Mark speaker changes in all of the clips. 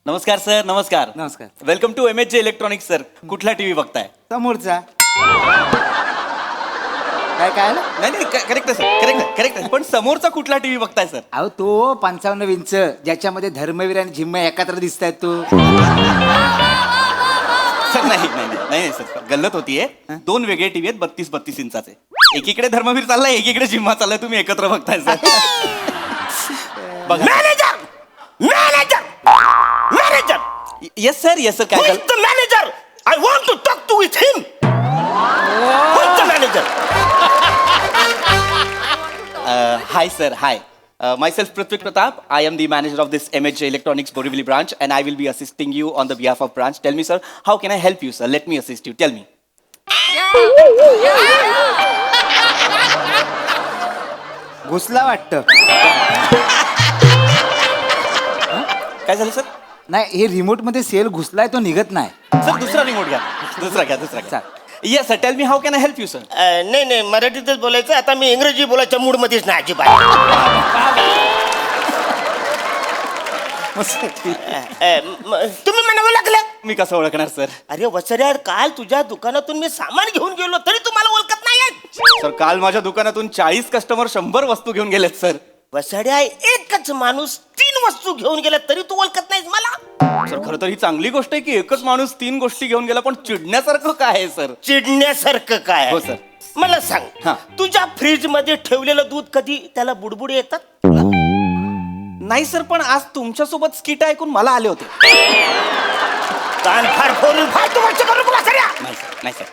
Speaker 1: नमस्कार सर. नमस्कार.
Speaker 2: नमस्कार.
Speaker 1: Welcome to MHJ electronics sir. कुठला टीव्ही बघताय?
Speaker 2: समोरचा. काय काय आलं?
Speaker 1: नाही नाही करेक्ट सर. करेक्ट पण समोरचा कुठला टीव्ही बघताय सर?
Speaker 2: अहो तो 55 इंच ज्याच्यामध्ये धर्मवीर आणि झिम्मा एकत्र दिसत आहेत तो.
Speaker 1: सर नाही सर गल्लत होतीये. दोन वेगळे टीव्ही आहेत 32 इंचाचे. एकीकडे धर्मवीर चाललाय, एकीकडे जिम्मा चाललाय. तुम्ही एकत्र बघताय sir.
Speaker 3: Manager manager manager
Speaker 1: yes sir काय झालं?
Speaker 3: The manager I want to talk to with him. The manager.
Speaker 1: Hi sir, hi. Myself Prithvik Pratap. I am the manager of this MHJ Electronics Borivali branch and I will be assisting you on the behalf of branch. Tell me sir, how can I help you sir? Let me assist you. Tell me.
Speaker 2: घुसला वाटतं.
Speaker 1: काय झालं sir?
Speaker 2: नाही हे remote मध्ये sale घुसलाय तो निघत नाही.
Speaker 1: सर दुसरा रिमोट घ्या. दुसरा घ्या. Yes sir, tell me how can I help you sir?
Speaker 3: नाही मराठीतच बोलायचं. आता मी इंग्रजी बोलायच्या मूड मध्येच नाही अजिबात. तुम्ही म्हणावं लागलं.
Speaker 1: मी कसं ओळखणार सर?
Speaker 3: अरे वसऱ्या, काल तुझ्या दुकानातून मी सामान घेऊन गेलो तरी तुम्हाला ओळखत नाही.
Speaker 1: सर काल माझ्या दुकानातून 40 कस्टमर 100 वस्तू घेऊन गेलेत सर.
Speaker 3: वसड्या, एकच माणूस 3 वस्तू घेऊन गेला तरी तू ओळखत नाहीस मला.
Speaker 1: सर खरं तर ही चांगली गोष्ट आहे की एकच माणूस 3 गोष्टी घेऊन गेला, पण चिडण्यासारखं काय आहे सर?
Speaker 3: चिडण्यासारखं काय?
Speaker 1: हो सर.
Speaker 3: मला सांग,
Speaker 1: हा.
Speaker 3: तुझ्या फ्रीज मध्ये ठेवलेलं दूध कधी त्याला बुडबुड येतात?
Speaker 1: नाही सर, पण आज तुमच्यासोबत स्किट ऐकून मला आले होते.
Speaker 3: कान फार फोडून फालतू गोष्ट करू नको वसऱ्या.
Speaker 1: नाही सर.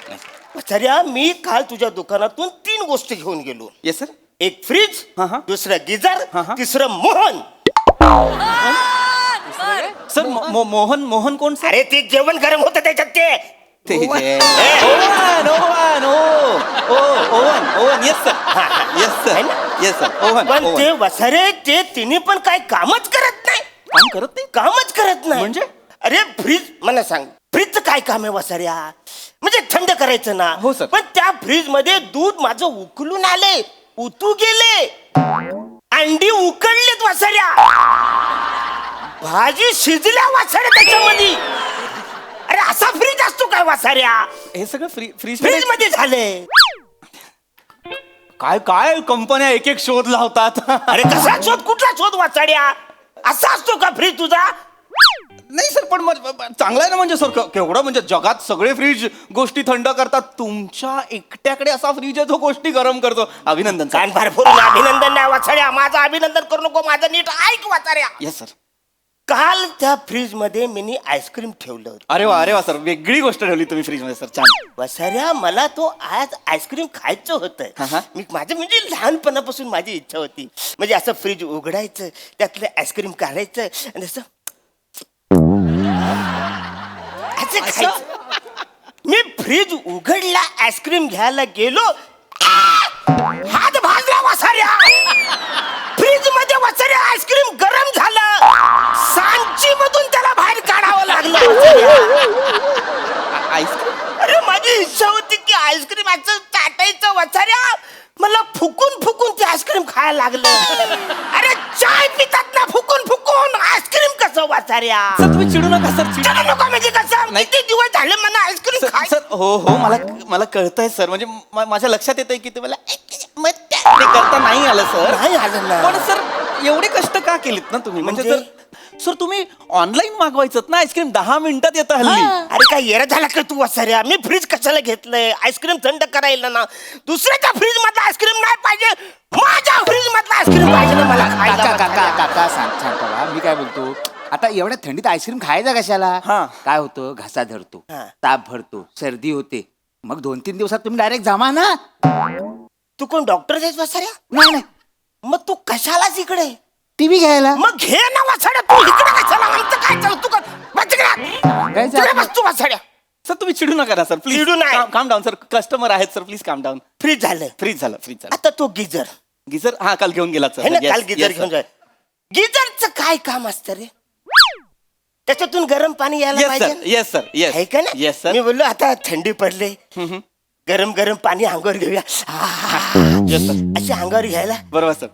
Speaker 3: वसऱ्या, मी काल तुझ्या दुकानातून 3 गोष्टी घेऊन गेलो.
Speaker 1: Yes sir.
Speaker 3: एक फ्रीज,
Speaker 1: हा.
Speaker 3: दुसरं गिझर,
Speaker 1: हा.
Speaker 3: तिसरं मोहन.
Speaker 1: सर मोहन कोण सर?
Speaker 3: अरे ते जेवण गरम होतं त्याच्यात ते.
Speaker 1: Oven yes sir oven.
Speaker 3: पण ते वसरे ते तिने पण काय कामच करत नाही. कामच करत नाही
Speaker 1: म्हणजे?
Speaker 3: अरे फ्रीज, मला सांग, फ्रीजचं काय काम आहे वसऱ्या? म्हणजे थंड करायचं ना.
Speaker 1: हो सर.
Speaker 3: पण त्या फ्रीज मध्ये दूध माझं उकलून आले, उतू गेले, अंडी उकडलेत वसऱ्या, भाजी शिजल्या वसऱ्या त्याच्यामध्ये. अरे असा फ्रीज असतो काय वसऱ्या?
Speaker 1: हे सगळं फ्रीज
Speaker 3: फ्रीज मध्ये झाले.
Speaker 1: काय कंपन्या एक एक शोध लावतात.
Speaker 3: अरे कसा शोध, कुठला शोध वसऱ्या? असा असतो का फ्रीज तुझा?
Speaker 1: नाही सर, पण चांगला आहे ना. म्हणजे सर केवढं, म्हणजे जगात सगळे फ्रीज गोष्टी थंड करतात, तुमच्या एकट्याकडे असा फ्रीज आहे जो गोष्टी गरम करतो. अभिनंदन सर.
Speaker 3: कान फार फोडून अभिनंदन नाही वसऱ्या, माझं अभिनंदन करू नको, माझं नीट ऐक वसऱ्या.
Speaker 1: Yes sir.
Speaker 3: काल त्या फ्रीज मध्ये मिनी आईस्क्रीम ठेवलं होतं.
Speaker 1: अरे वा सर, वेगळी गोष्ट ठेवली तुम्ही फ्रीज मध्ये सर. छान.
Speaker 3: वसऱ्या, मला तो आज आईस्क्रीम खायचं
Speaker 1: हा.
Speaker 3: होतं. मी माझं म्हणजे लहानपणापासून माझी इच्छा होती, म्हणजे असं फ्रीज उघडायचं, त्यातलं आईस्क्रीम काढायचं आणि असं खायचं. मी फ्रीज उघडला, आईस्क्रीम घ्यायला गेलो, हात भाजला वसऱ्या. फ्रीज मध्ये वसऱ्या आईस्क्रीम गरम झालं, सांची मधून त्याला बाहेर काढावं लागलं वसऱ्या.
Speaker 1: आईस्क्रीम?
Speaker 3: अरे माझी इच्छा होती की आईस्क्रीम असं चाटायचं वसऱ्या, मला फुकून ते आईस्क्रीम खायला लागलं. अरे चाय पितात ना फुकून आईस्क्रीम कसं वसऱ्या?
Speaker 1: सर तुम्ही चिडू नका सर.
Speaker 3: चिडू नको म्हणजे कसं?
Speaker 1: नाही.
Speaker 3: किती दिवस झाले मला आईस्क्रीम खाय.
Speaker 1: सर हो मला कळतंय सर. म्हणजे माझ्या लक्षात येतंय की तुम्हाला ते करता नाही आलं सर.
Speaker 3: नाही आलं ना.
Speaker 1: पण सर एवढे कष्ट का केलेत ना तुम्ही? म्हणजे सर तुम्ही ऑनलाईन मागवायचं ना आईस्क्रीम, 10 मिनिटात येतं हल्ली.
Speaker 3: अरे काय येरा झाला का तू वसऱ्या? मी फ्रीज कशाला घेतलंय? आईस्क्रीम थंड करायला ना. दुसऱ्याच्या फ्रीज मधला आईस्क्रीम नाही पाहिजे, माझ्या फ्रीज मधला आईस्क्रीम पाहिजे ना मला खायला.
Speaker 2: काका सांग बाबा, मी काय बोलतो, आता एवढ्या थंडीत आईस्क्रीम खायचा कशाला?
Speaker 1: हा.
Speaker 2: काय होतं, घसा धरतो,
Speaker 3: हा.
Speaker 2: ताप भरतो, सर्दी होते, मग 2-3 दिवसात तुम्ही डायरेक्ट जमा ना.
Speaker 3: तू कोण डॉक्टर आहेस वसऱ्या?
Speaker 2: नाही
Speaker 3: मग तू कशालाच इकडे?
Speaker 2: टीव्ही घ्यायला.
Speaker 3: मग घे ना वसड्या, तू इकडे कशाला? आमचं काय चालू? तू बस तिकडे बस तू वसड्या.
Speaker 1: सर तुम्ही चिडू नका ना सर, प्लीज.
Speaker 3: चिडू नाही.
Speaker 1: काम डाऊन सर, कस्टमर आहेत सर, प्लीज काम डाऊन.
Speaker 3: फ्रीज झालं.
Speaker 1: फ्रीज झालं.
Speaker 3: आता तो गिझर
Speaker 1: गिझर हा काल घेऊन गेला
Speaker 3: है ना,
Speaker 1: सर.
Speaker 3: काल गिझर घेऊन जाय. गिझरचं काय काम असतं रे? त्याच्यातून गरम पाणी यायला
Speaker 1: येस
Speaker 3: पाहिजे
Speaker 1: सर. Yes sir. येस
Speaker 3: आहे का ना?
Speaker 1: Yes sir.
Speaker 3: मी बोललो आता थंडी पडले, गरम गरम पाणी अंगावर घेऊया
Speaker 1: येस सर
Speaker 3: अशी अंगावर घ्यायला
Speaker 1: बरोबर सर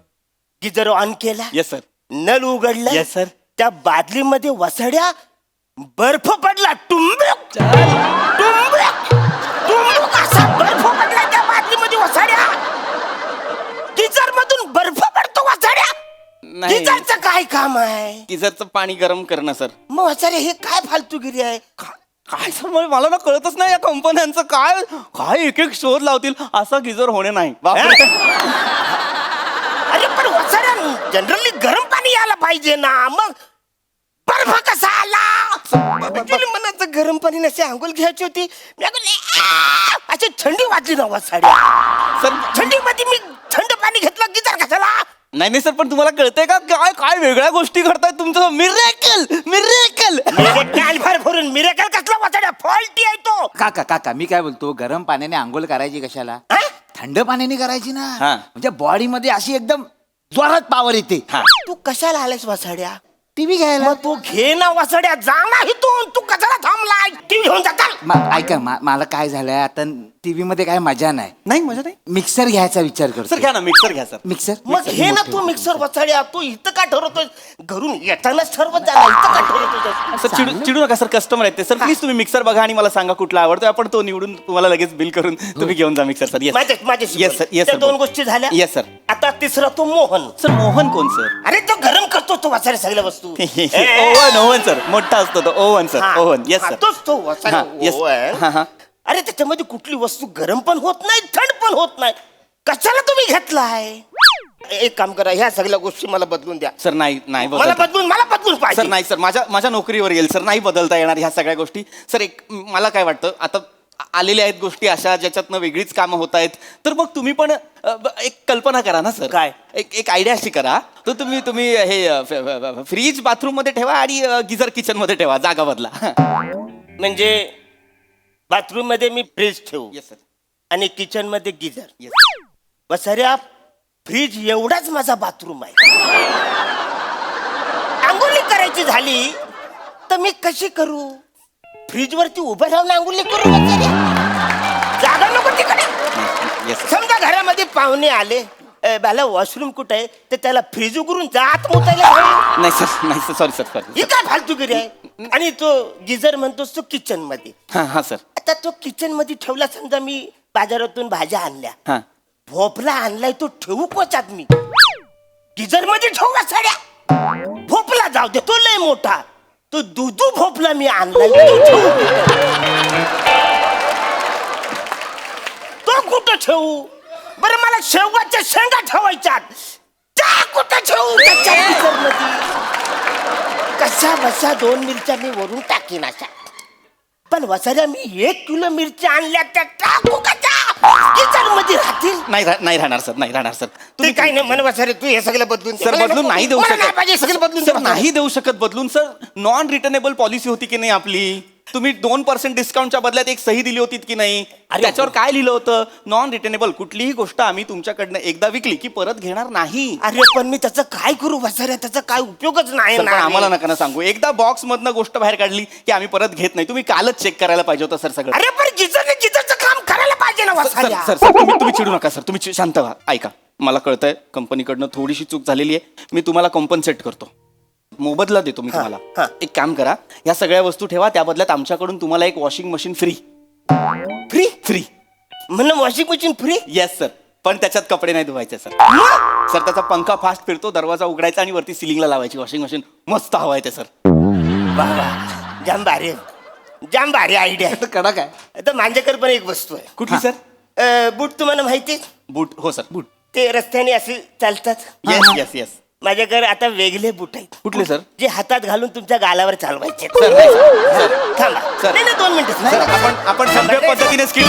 Speaker 3: गिजर ऑन केला
Speaker 1: येस सर
Speaker 3: नल उघडला
Speaker 1: येस सर
Speaker 3: त्या बादलीमध्ये वसड्या बर्फ पडला टुंबुक टुंबुक टुंबुक असा बर्फ पडला त्या बादलीमध्ये वसड्या गिजर मधून बर्फ पडतो वसड्या
Speaker 1: नाही
Speaker 3: गिजरचं काय काम आहे
Speaker 1: गिझरचं पाणी गरम करणं सर
Speaker 3: मग वसड्या हे काय फालतूगिरी आहे
Speaker 1: काय सर मला ना कळतच नाही या कंपन्यांचं काय काय एक एक शोध लावतील असा गिझर होणे नाही बापरे.
Speaker 3: अरे पण वसड्या जनरली गरम पाणी यायला पाहिजे ना मग बर्फ कसा आला मनाचं गरम पाणी नसे आंघोळ घ्यायची होती मी अशी थंडी वाजली ना वसाड्या
Speaker 1: सर
Speaker 3: थंडीमध्ये मी थंड पाणी घेतलं गिजार कशाला
Speaker 1: नाही नाही सर पण तुम्हाला कळतंय का काय काय वेगळ्या गोष्टी घडतायत तुमचं मिरेकल मिरेकल
Speaker 3: भर भरून मिरेकल कसला वसाड्या फॉल्टी आहे तो
Speaker 2: काका काका मी काय बोलतो गरम पाण्याने आंघोळ करायची कशाला
Speaker 3: हा?
Speaker 2: थंड पाण्याने करायची ना
Speaker 1: हा.
Speaker 2: म्हणजे बॉडी मध्ये अशी एकदम जोरात पावर येते
Speaker 1: हा
Speaker 3: तू कशाला आलायस वसाड्या
Speaker 2: टीव्ही घ्यायला
Speaker 3: मग तू घे ना वसाड्या जा ना इथून तू कशाला थांबलाय टीव्ही घेऊन जाताल
Speaker 2: ऐका मला काय झालंय आता टीव्ही मध्ये काय मजा नाही
Speaker 1: नाही मजा नाही
Speaker 2: मिक्सर घ्यायचा विचार करतो
Speaker 1: सर घ्या ना मिक्सर घ्या सर
Speaker 2: मिक्सर
Speaker 3: मग घे ना तू मिक्सर वसाड्या तू इथं का ठरवतोय घरून येतानाच ठरवत जा इथं का ठरवतोय
Speaker 1: सर चिडू नका सर कस्टमर आहेत ते सर प्लीज तुम्ही मिक्सर बघा आणि मला सांगा कुठला आवडतोय आपण तो निवडून तुम्हाला लगेच बिल करून तुम्ही घेऊन जा मिक्सर सर
Speaker 3: माझे माझे
Speaker 1: येस सर येस सर
Speaker 3: दोन गोष्टी झाल्या
Speaker 1: येस सर
Speaker 3: आता तिसरा तो मोहन
Speaker 1: सर मोहन कोण सर
Speaker 3: अरे तो गरम करतो तो वसाड्या सगळ्या वस्तू
Speaker 1: ओव्हन ओव्हन सर मोठा असतो तो ओव्हन सर
Speaker 3: हा,
Speaker 1: ओव्हन येस
Speaker 3: हा,
Speaker 1: सर
Speaker 3: तोच तो वसाड्या
Speaker 1: हा, yes.
Speaker 3: ओव्हन.
Speaker 1: हा, हा.
Speaker 3: अरे त्याच्यामध्ये कुठली वस्तू गरम पण होत नाही थंड पण होत नाही कशाला तुम्ही घेतलाय एक काम करा ह्या सगळ्या गोष्टी मला बदलून द्या
Speaker 1: सर नाही नाही
Speaker 3: मला बदलून
Speaker 1: सर
Speaker 3: पाहिजे
Speaker 1: नाही सर माझ्या नोकरीवर येईल सर नाही बदलता येणार ह्या सगळ्या गोष्टी सर एक मला काय वाटतं आता आलेल्या आहेत गोष्टी अशा ज्याच्यातनं वेगळीच कामं होत आहेत तर मग तुम्ही पण एक कल्पना करा ना सर
Speaker 3: काय?
Speaker 1: एक आयडिया अशी करा तर तुम्ही हे फ्रीज बाथरूम मध्ये ठेवा आणि गिझर किचन मध्ये ठेवा जागा बदला
Speaker 3: म्हणजे बाथरूम मध्ये मी फ्रीज ठेवू
Speaker 1: येस सर
Speaker 3: आणि किचन मध्ये गिझर
Speaker 1: येस
Speaker 3: वसाऱ्या फ्रीज एवढाच माझा बाथरूम आहे आंघोळी करायची झाली तर मी कशी करू फ्रीज वरती उभं राहून आंघोळी करू वसाऱ्या? जागा नको तिकडे
Speaker 1: येस
Speaker 3: समजा घरामध्ये पाहुणे आले बाला वॉशरूम कुठे आहे तर त्याला फ्रीज उघडून जात मुतायला हवं.
Speaker 1: नाही सर सॉरी सर सॉरी
Speaker 3: ही काय फालतूगिरी आहे आणि तो गिझर म्हणतोस तो किचन मध्ये
Speaker 1: हां सर
Speaker 3: आता तो किचन मध्ये ठेवला समजा मी बाजारातून भाज्या आणल्या
Speaker 1: हां
Speaker 3: भोपळा आणलाय तो ठेवू कोचात मी गिझर मध्ये ठेवला साड्या भोपळा जाऊ दे तो लय मोठा तो दुधू भोपळा मी आणलाय तो ठेवू कुठं? तो कुठं ठेवू बरं मला शेवगाच्या शेंगा ठेवायच्यात त्या कुठं ठेवू त्याच्या गिझरमध्ये? कशा बसा 2 मिरच्या मी वरून टाकीन अशा पण वसाऱ्या मी 1 किलो मिरच्या आणल्या त्या टाकू का किचन मध्ये राहतील
Speaker 1: नाही राहणार सर नाही राहणार सर
Speaker 3: तुम्ही काय नाही म्हण वसारे तू हे सगळं बदलून दे.
Speaker 1: सर
Speaker 3: मला
Speaker 1: बदलून
Speaker 3: नको.
Speaker 1: नाही देऊ
Speaker 3: मला नाही पाहिजे,
Speaker 1: शकत
Speaker 3: सगळं बदलून दे
Speaker 1: सर
Speaker 3: वसारे.
Speaker 1: नाही देऊ शकत बदलून सर नॉन रिटर्नेबल पॉलिसी होती की नाही आपली तुम्ही 2% डिस्काउंटच्या बदल्यात एक सही दिली होती की नाही त्याच्यावर काय लिहिलं होतं नॉन रिटर्नेबल कुठलीही गोष्ट आम्ही तुमच्याकडनं एकदा विकली की परत घेणार नाही
Speaker 3: अरे पण मी त्याचं काय करू वसाऱ्या त्याचा काय उपयोगच नाही
Speaker 1: सर, पण
Speaker 3: ना
Speaker 1: आम्हाला नका ना सांगू एकदा बॉक्स मधनं गोष्ट बाहेर काढली की आम्ही परत घेत नाही तुम्ही कालच चेक करायला पाहिजे होतं सर सगळं
Speaker 3: अरे पण गिझरचं काम करायला पाहिजे ना
Speaker 1: सर
Speaker 3: वसाऱ्या
Speaker 1: सर सर तुम्ही चिडू नका सर तुम्ही शांत व्हा ऐका मला कळतंय कंपनीकडनं थोडीशी चूक झालेली आहे मी तुम्हाला कॉम्पन्सेट करतो मोबदला देतो मी
Speaker 3: हा.
Speaker 1: तुम्हाला एक काम करा या सगळ्या वस्तू ठेवा त्या बदल्यात आमच्याकडून तुम्हाला एक washing machine free
Speaker 3: free
Speaker 1: free
Speaker 3: म्हणून washing machine free
Speaker 1: yes sir पण त्याच्यात कपडे नाही धुवायचे सर सर त्याचा पंखा फास्ट फिरतो दरवाजा उघडायचा आणि वरती सिलिंगला लावायची वॉशिंग मशीन मस्त हवा आहे ते सर
Speaker 3: जाम भारी आयडिया
Speaker 2: कडक आहे
Speaker 3: आता माझ्याकडे पण एक वस्तू आहे
Speaker 1: कुठली सर
Speaker 3: बूट तुम्हाला माहिती
Speaker 1: बूट हो सर बूट
Speaker 3: ते रस्त्याने असे चालतात
Speaker 1: येस येस येस
Speaker 3: माझ्याकडे आता वेगळे बूट आहेत
Speaker 1: कुठले सर
Speaker 3: जे हातात घालून तुमच्या गालावर चालवायचे
Speaker 1: सर नाही सर
Speaker 3: थांबा
Speaker 1: सर.
Speaker 3: नाही 2 मिनिटं
Speaker 1: सर आपण सभ्य पद्धतीने स्किट